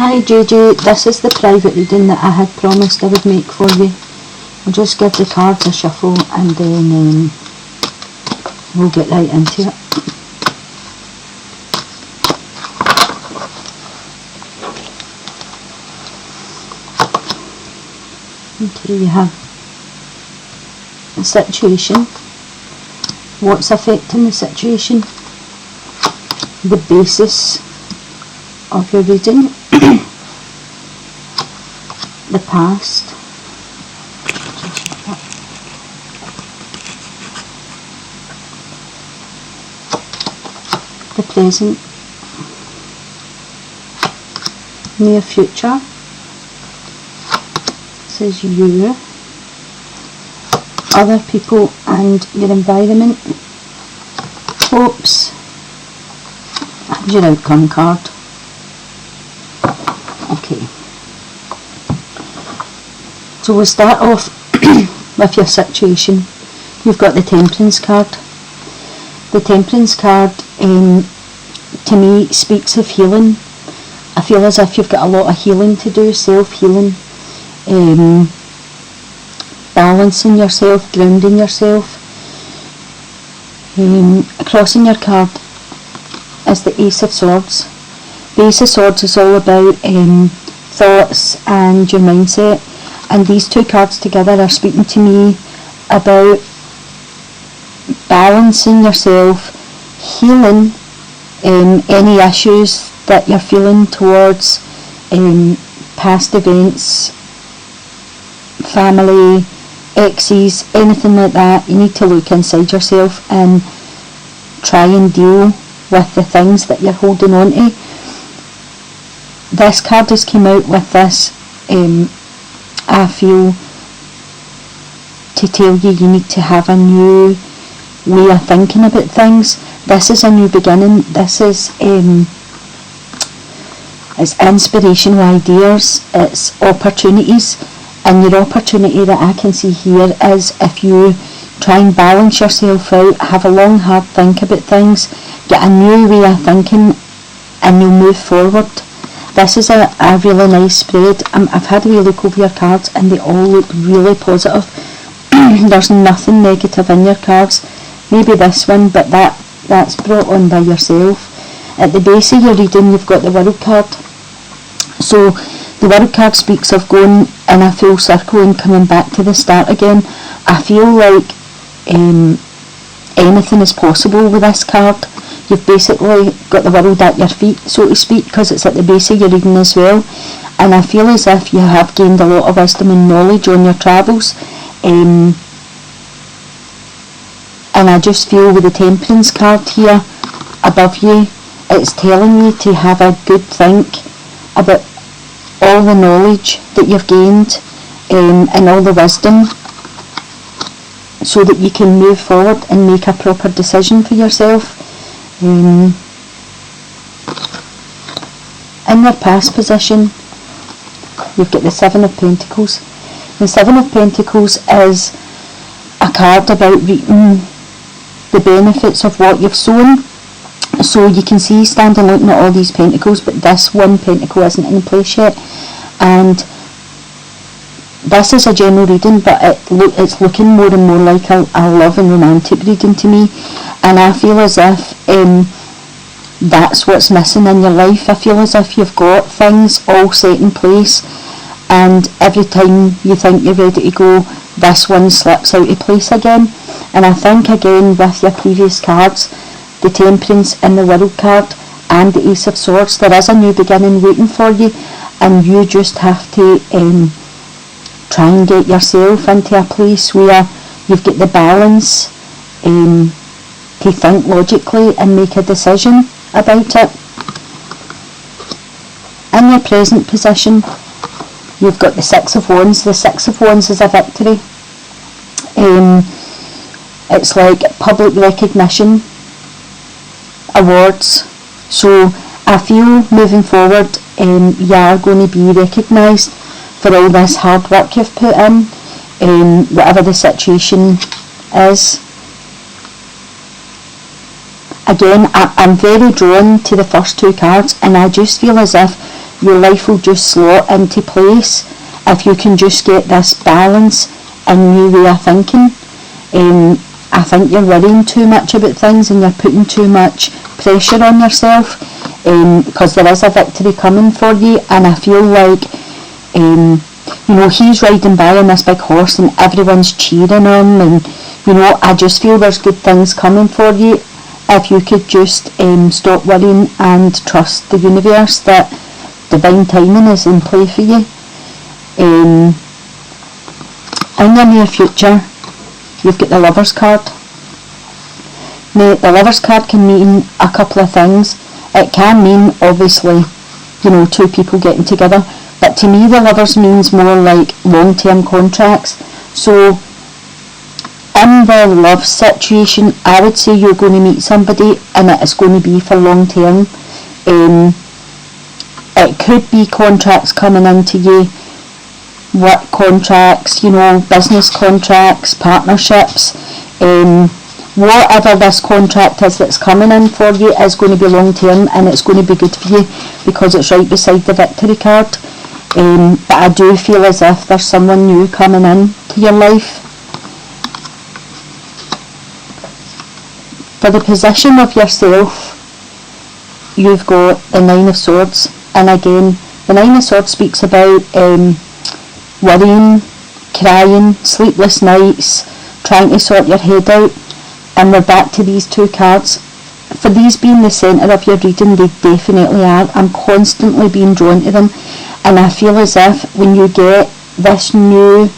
Hi JJ, this is the private reading that I had promised I would make for you. I'll just give the cards a shuffle and then we'll get right into it. Okay, you have the situation, what's affecting the situation, the basis of your reading, the past, the present, near future, this is you, other people and your environment, hopes, and your outcome card. Okay, so we'll start off with your situation. You've got the Temperance card. The Temperance card to me speaks of healing. I feel as if you've got a lot of healing to do, self-healing, balancing yourself, grounding yourself. Crossing your card is the Ace of Swords. The Ace of Swords is all about thoughts and your mindset, and these two cards together are speaking to me about balancing yourself, healing any issues that you're feeling towards past events, family, exes, anything like that. You need to look inside yourself and try and deal with the things that you're holding on to. This card has come out with this, I feel, to tell you need to have a new way of thinking about things. This is a new beginning. This is it's inspirational ideas, it's opportunities, and your opportunity that I can see here is if you try and balance yourself out, have a long hard think about things, get a new way of thinking, and you'll move forward. This is a really nice spread. I've had a wee look over your cards and they all look really positive. There's nothing negative in your cards. Maybe this one, but that's brought on by yourself. At the base of your reading you've got the World card. So the World card speaks of going in a full circle and coming back to the start again. I feel like anything is possible with this card. You've basically got the world at your feet, so to speak, because it's at the base of your reading as well. And I feel as if you have gained a lot of wisdom and knowledge on your travels. And I just feel with the Temperance card here above you, it's telling you to have a good think about all the knowledge that you've gained and all the wisdom, so that you can move forward and make a proper decision for yourself. In your past position, you've got the Seven of Pentacles. The Seven of Pentacles is a card about reaping the benefits of what you've sown. So you can see standing looking at all these pentacles, but this one pentacle isn't in place yet. And this is a general reading, but it's looking more and more like a love and romantic reading to me. And I feel as if that's what's missing in your life. I feel as if you've got things all set in place, and every time you think you're ready to go, this one slips out of place again. And I think again with your previous cards, the Temperance and the World card and the Ace of Swords, there is a new beginning waiting for you, and you just have to try and get yourself into a place where you've got the balance to think logically and make a decision about it. In your present position, you've got the Six of Wands. The Six of Wands is a victory. It's like public recognition, awards. So I feel moving forward you are going to be recognised for all this hard work you've put in, whatever the situation is. Again, I'm very drawn to the first two cards, and I just feel as if your life will just slot into place if you can just get this balance and new way of thinking. I think you're worrying too much about things and you're putting too much pressure on yourself, because there is a victory coming for you, and I feel like he's riding by on this big horse and everyone's cheering him, and I just feel there's good things coming for you if you could just stop worrying and trust the universe that divine timing is in play for you. In your near future, you've got the Lovers card. Now, the Lovers card can mean a couple of things. It can mean, obviously, two people getting together, but to me the Lovers means more like long-term contracts. So in the love situation, I would say you're going to meet somebody and it is going to be for long-term. It could be contracts coming into you, work contracts, business contracts, partnerships, whatever this contract is that's coming in for you is going to be long term, and it's going to be good for you because it's right beside the victory card. But I do feel as if there's someone new coming in to your life. For the position of yourself, you've got the Nine of Swords, and again the Nine of Swords speaks about worrying, crying, sleepless nights, trying to sort your head out. And we're back to these two cards. For these being the centre of your reading, they definitely are. I'm constantly being drawn to them, and I feel as if when you get this new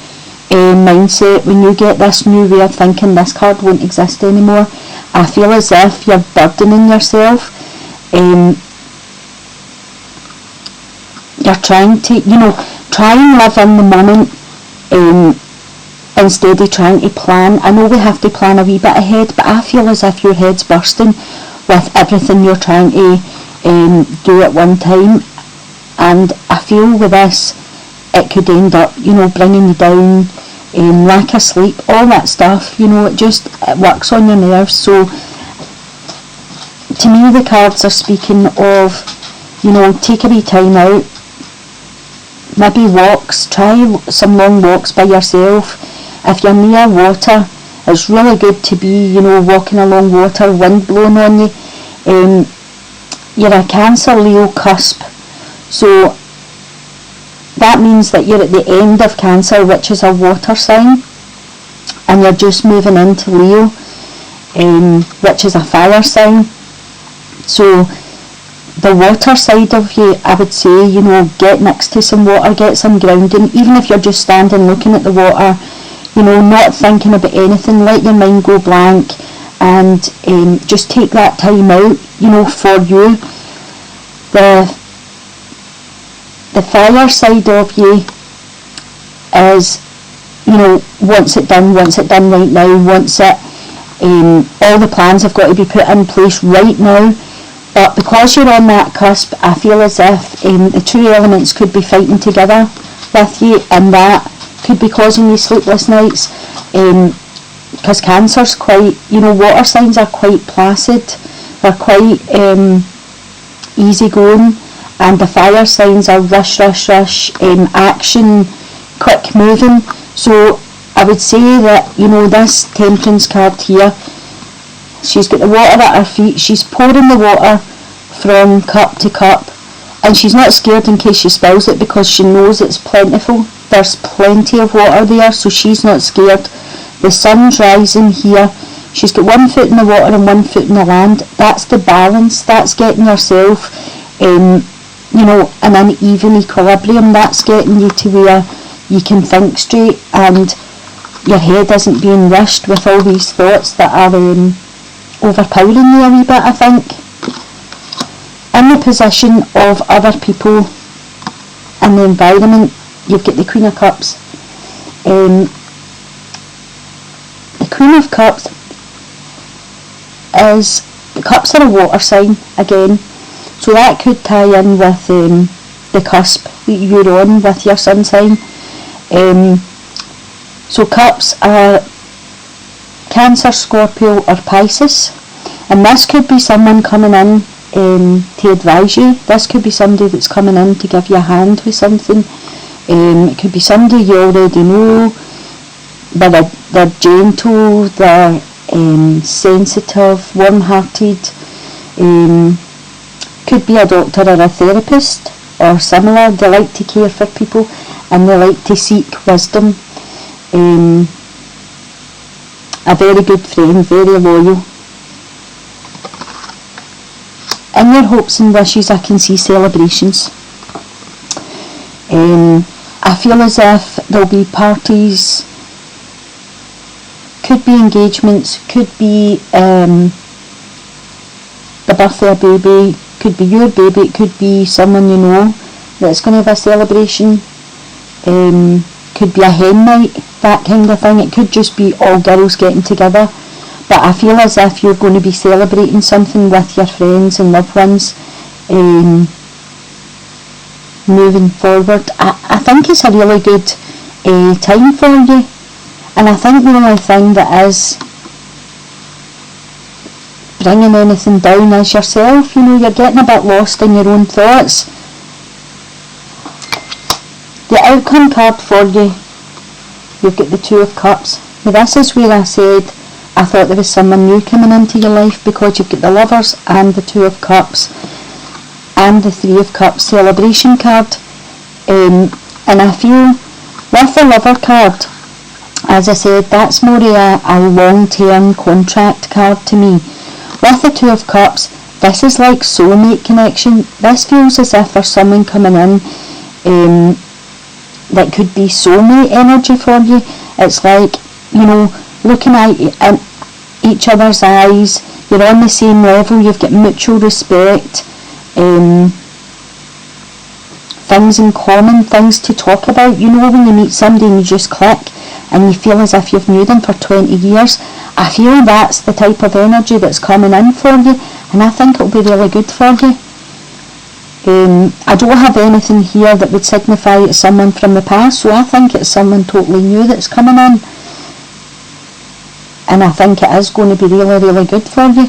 mindset, when you get this new way of thinking, this card won't exist anymore. I feel as if you're burdening yourself. You're trying to, try and live in the moment, instead of trying to plan. I know we have to plan a wee bit ahead, but I feel as if your head's bursting with everything you're trying to do at one time, and I feel with this it could end up bringing you down, lack of sleep, all that stuff. It works on your nerves. So to me the cards are speaking of take a wee time out, maybe walks, try some long walks by yourself. If you're near water, it's really good to be, walking along water, wind blowing on you. You're a Cancer Leo cusp, so that means that you're at the end of Cancer, which is a water sign, and you're just moving into Leo, which is a fire sign. So the water side of you, I would say, get next to some water, get some grounding, even if you're just standing looking at the water, not thinking about anything, let your mind go blank, and just take that time out, for you. The fire side of you is, wants it done right now, wants it, all the plans have got to be put in place right now. But because you're on that cusp, I feel as if the two elements could be fighting together with you, and that could be causing you sleepless nights, because Cancer's quite, water signs are quite placid, they're quite easygoing, and the fire signs are rush, action, quick moving. So I would say that, this Temperance card here, she's got the water at her feet, she's pouring the water from cup to cup, and she's not scared in case she spills it because she knows it's plentiful. There's plenty of water there, so she's not scared. The sun's rising here. She's got one foot in the water and one foot in the land. That's the balance. That's getting yourself, in an even equilibrium. That's getting you to where you can think straight and your head isn't being rushed with all these thoughts that are overpowering you a wee bit, I think. In the position of other people in the environment, you've got the Queen of Cups. The Queen of Cups the cups are a water sign again, so that could tie in with the cusp that you're on with your sun sign. So cups are Cancer, Scorpio or Pisces, and this could be someone coming in to advise you. This could be somebody that's coming in to give you a hand with something. It could be somebody you already know. They're gentle, they're sensitive, warm-hearted. Could be a doctor or a therapist or similar. They like to care for people and they like to seek wisdom. A very good friend, very loyal. In your hopes and wishes, I can see celebrations. I feel as if there'll be parties, could be engagements, could be the birthday of a baby, could be your baby, it could be someone you know that's going to have a celebration. Could be a hen night, that kind of thing. It could just be all girls getting together. But I feel as if you're going to be celebrating something with your friends and loved ones moving forward. I think it's a really good time for you. And I think the only thing that is bringing anything down is yourself. You know, you're getting a bit lost in your own thoughts. The outcome card for you, you've got the Two of Cups. Now this is where I said I thought there was someone new coming into your life, because you've got the Lovers and the Two of Cups and the Three of Cups celebration card. And I feel with the Lover card, as I said, that's more a long-term contract card to me. With the Two of Cups, this is like soulmate connection. This feels as if there's someone coming in that could be soulmate energy for you. It's like, you know, looking at each other's eyes, you're on the same level, you've got mutual respect, things in common, things to talk about. You know, when you meet somebody and you just click and you feel as if you've known them for 20 years, I feel that's the type of energy that's coming in for you, and I think it'll be really good for you. I don't have anything here that would signify it's someone from the past, so I think it's someone totally new that's coming in. And I think it is going to be really, really good for you.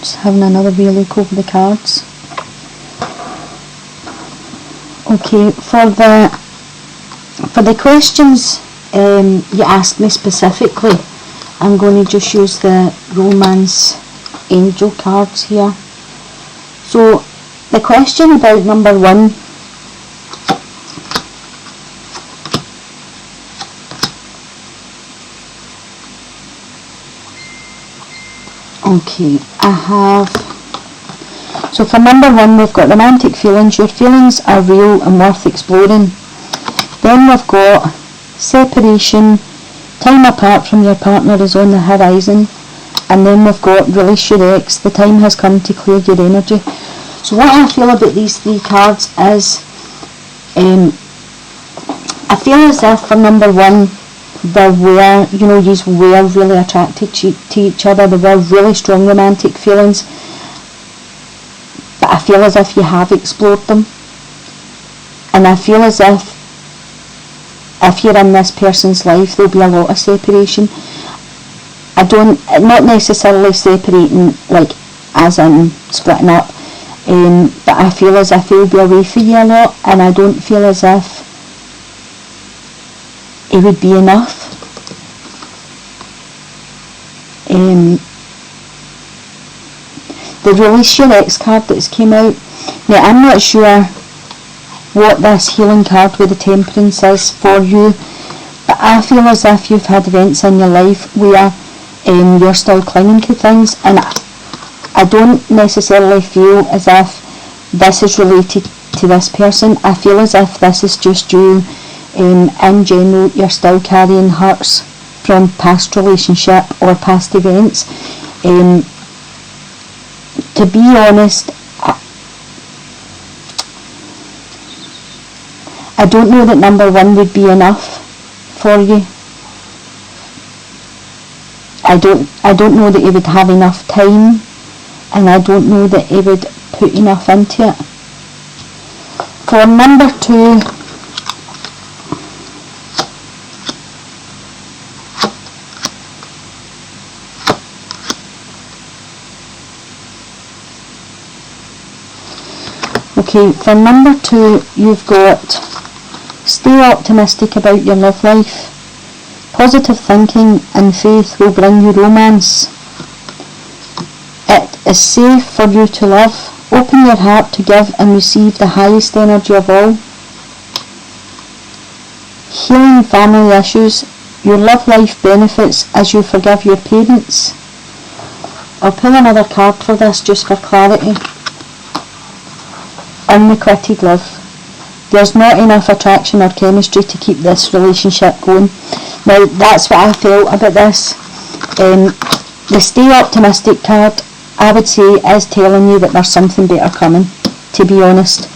Just having another wee look over the cards. Okay, for the questions you asked me specifically, I'm going to just use the Romance Angel cards here. So the question about number 1, okay, I have, so for number 1 we've got romantic feelings. Your feelings are real and worth exploring. Then we've got separation, time apart from your partner is on the horizon. And then we've got release your ex, the time has come to clear your energy. So what I feel about these 3 cards is, I feel as if for number 1, they were, you know, you were really attracted to each other, there were really strong romantic feelings, but I feel as if you have explored them. And I feel as if you're in this person's life, there'll be a lot of separation. Not necessarily separating like as in splitting up, but I feel as if he'll be away for you a lot, and I don't feel as if it would be enough. The release your ex card that's came out, now I'm not sure what this healing card with the Temperance is for you, but I feel as if you've had events in your life where you're still clinging to things, and I don't necessarily feel as if this is related to this person. I feel as if this is just you, in general, you're still carrying hurts from past relationship or past events. To be honest, I don't know that number 1 would be enough for you. I don't know that he would have enough time, and I don't know that he would put enough into it. For number 2, Okay, for number 2, you've got stay optimistic about your love life. Positive thinking and faith will bring you romance. It is safe for you to love. Open your heart to give and receive the highest energy of all. Healing family issues. Your love life benefits as you forgive your parents. I'll pull another card for this just for clarity. Unrequited love. There's not enough attraction or chemistry to keep this relationship going. Now, that's what I felt about this. The stay optimistic card, I would say, is telling you that there's something better coming, to be honest.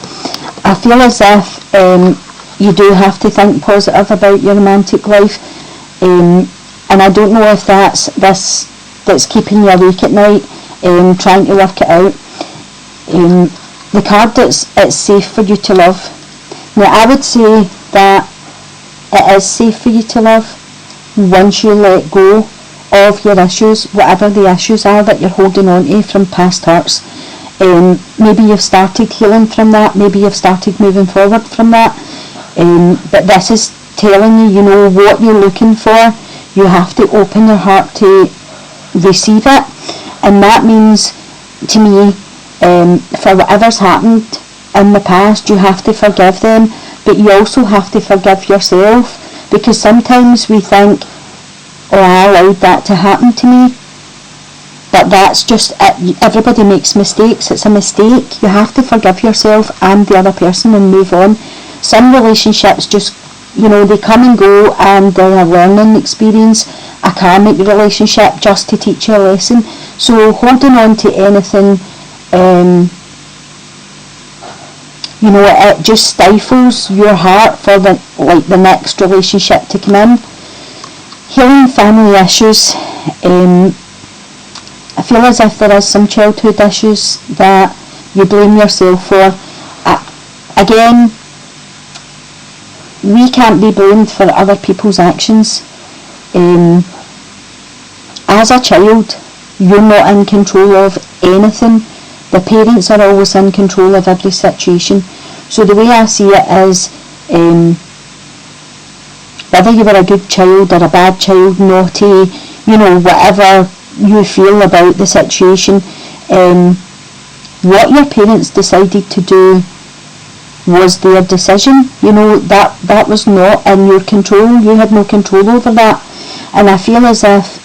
I feel as if you do have to think positive about your romantic life, and I don't know if that's keeping you awake at night, trying to work it out. The card that's it's safe for you to love. Now, I would say that it is safe for you to love once you let go of your issues, whatever the issues are that you're holding on to from past hurts. Maybe you've started healing from that, maybe you've started moving forward from that, but this is telling you, you know, what you're looking for. You have to open your heart to receive it, and that means, to me, for whatever's happened in the past, you have to forgive them, but you also have to forgive yourself, because sometimes we think, oh, I allowed that to happen to me, but that's just it. Everybody makes mistakes. It's a mistake. You have to forgive yourself and the other person and move on. Some relationships just, you know, they come and go, and they're a learning experience, a karmic relationship just to teach you a lesson. So holding on to anything, you know, it just stifles your heart for the next relationship to come in. Healing family issues. I feel as if there is some childhood issues that you blame yourself for. Again, we can't be blamed for other people's actions. As a child, you're not in control of anything. The parents are always in control of every situation. So the way I see it is, whether you were a good child or a bad child, naughty, you know, whatever you feel about the situation, what your parents decided to do was their decision. You know, that was not in your control. You had no control over that. And I feel as if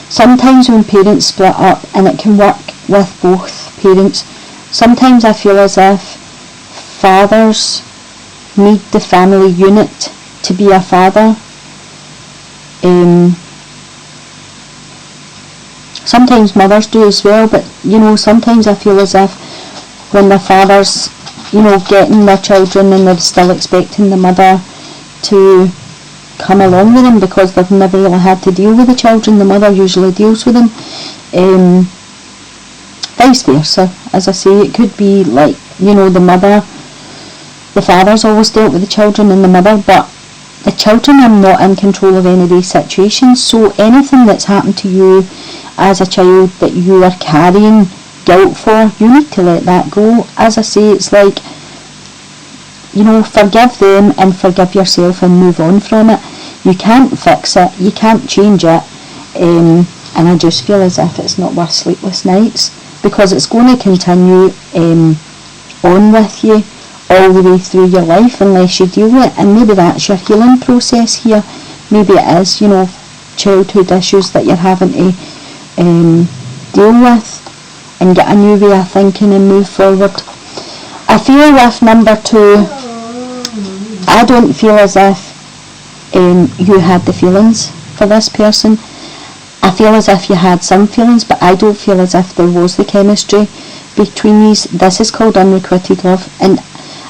sometimes when parents split up, and it can work with both parents, sometimes I feel as if fathers need the family unit to be a father. Sometimes mothers do as well, but you know, sometimes I feel as if when the fathers, you know, getting their children and they're still expecting the mother to come along with them because they've never really had to deal with the children, the mother usually deals with them. Vice versa, as I say, it could be like, you know, the father's always dealt with the children and the mother, but the children are not in control of any of these situations. So anything that's happened to you as a child that you are carrying guilt for, you need to let that go. As I say, it's like, you know, forgive them and forgive yourself and move on from it. You can't fix it, you can't change it, and I just feel as if it's not worth sleepless nights, because it's going to continue on with you all the way through your life unless you deal with it. And maybe that's your healing process here. Maybe it is, you know, childhood issues that you're having to deal with and get a new way of thinking and move forward. I feel with number 2, I don't feel as if you had the feelings for this person. I feel as if you had some feelings, but I don't feel as if there was the chemistry between these. This is called unrequited love, and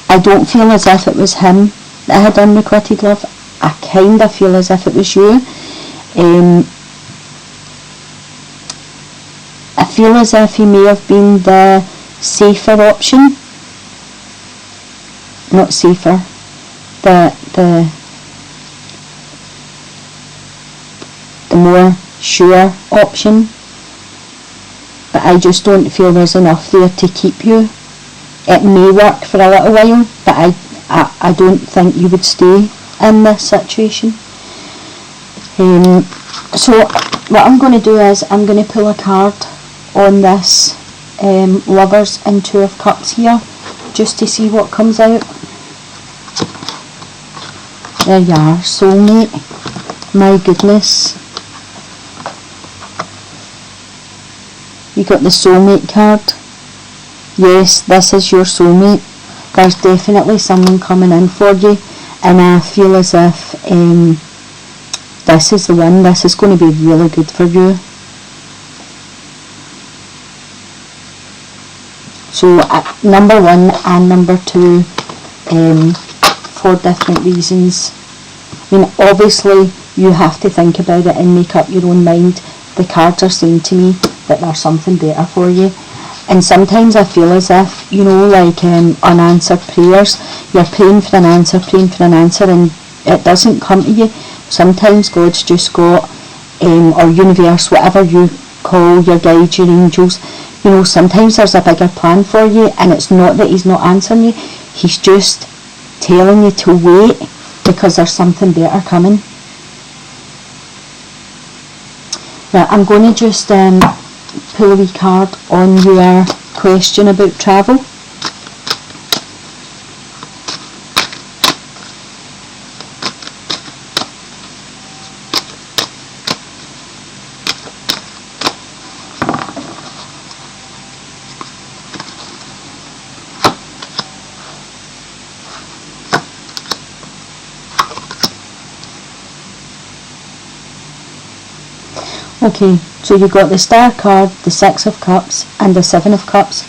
I don't feel as if it was him that had unrequited love. I kind of feel as if it was you. I feel as if he may have been the safer option. Not safer. The more sure option. but I just don't feel there's enough there to keep you. It may work for a little while, but I don't think you would stay in this situation. So what I'm going to do is I'm going to pull a card on this Lovers and Two of Cups here, just to see what comes out. There you are, soulmate. My goodness. You got the soulmate card. Yes, this is your soulmate. There's definitely someone coming in for you, and I feel as if this is the one. This is going to be really good for you. So number 1 and number 2, for different reasons. I mean, obviously you have to think about it and make up your own mind. The cards are saying to me that there's something better for you. And sometimes I feel as if, you know, like unanswered prayers, you're praying for an answer, and it doesn't come to you. Sometimes God's just got, or universe, whatever you call your guides, your angels, you know, sometimes there's a bigger plan for you, and it's not that he's not answering you, he's just telling you to wait, because there's something better coming. Now, I'm going to just pull a wee card on your question about travel. Okay, so you got the Star card, the Six of Cups, and the Seven of Cups.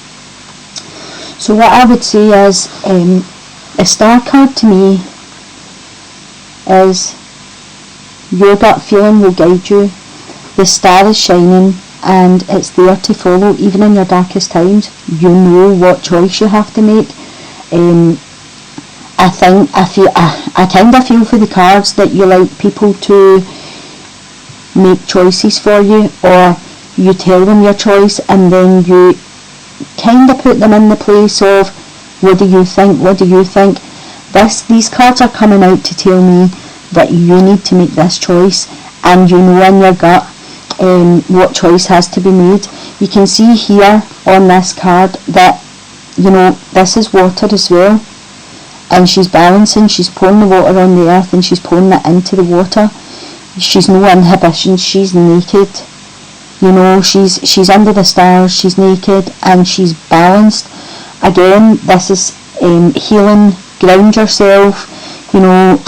So what I would say is, the Star card to me is your gut feeling will guide you. The star is shining and it's there to follow, even in your darkest times. You know what choice you have to make. I kind of feel for the cards that you like people to make choices for you, or you tell them your choice and then you kind of put them in the place of, what do you think? These cards are coming out to tell me that you need to make this choice, and you know in your gut what choice has to be made. You can see here on this card that, you know, this is water as well, and she's balancing, she's pouring the water on the earth and she's pouring it into the water. She's no inhibitions, she's naked, you know, she's under the stars, she's naked and she's balanced. Again, this is healing, ground yourself, you know,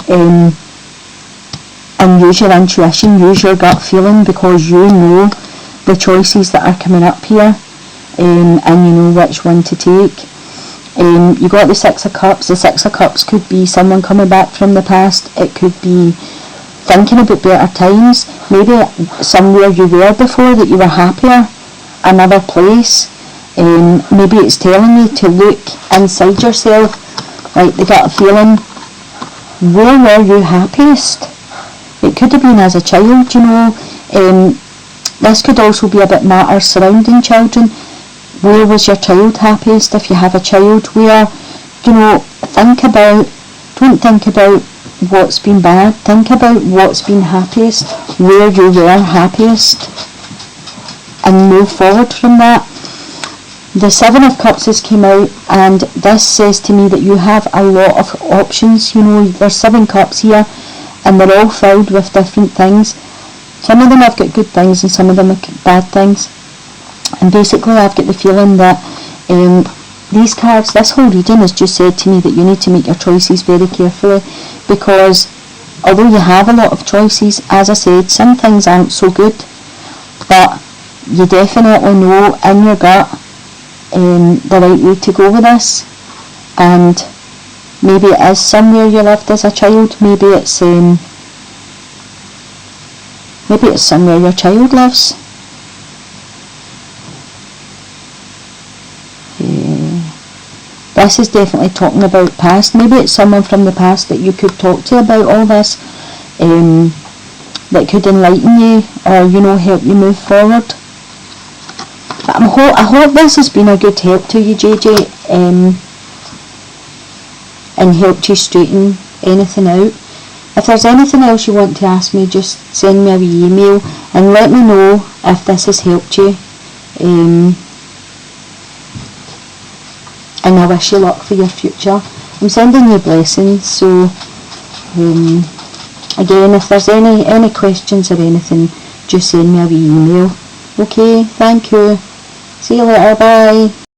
and use your intuition, use your gut feeling, because you know the choices that are coming up here, and you know which one to take. You got the Six of Cups. The Six of Cups could be someone coming back from the past, it could be thinking about better times, maybe somewhere you were before that you were happier, another place. Maybe it's telling you to look inside yourself, like the gut feeling, where were you happiest? It could have been as a child, you know. This could also be about matters surrounding children. Where was your child happiest? If you have a child, where, you know, don't think about what's been bad, think about what's been happiest, where you were happiest, and move forward from that. The Seven of Cups has came out, and this says to me that you have a lot of options. You know, there's 7 cups here, and they're all filled with different things. Some of them have got good things and some of them have got bad things. And basically I've got the feeling that these cards, this whole reading has just said to me that you need to make your choices very carefully, because although you have a lot of choices, as I said, some things aren't so good, but you definitely know in your gut the right way to go with this. And maybe it is somewhere you lived as a child, maybe it's somewhere your child lives. This is definitely talking about past. Maybe it's someone from the past that you could talk to about all this, that could enlighten you, or, you know, help you move forward. I hope this has been a good help to you, JJ, and helped you straighten anything out. If there's anything else you want to ask me, just send me a wee email and let me know if this has helped you. And I wish you luck for your future. I'm sending you blessings, so again, if there's any questions or anything, just send me a wee email. Okay, thank you. See you later, bye.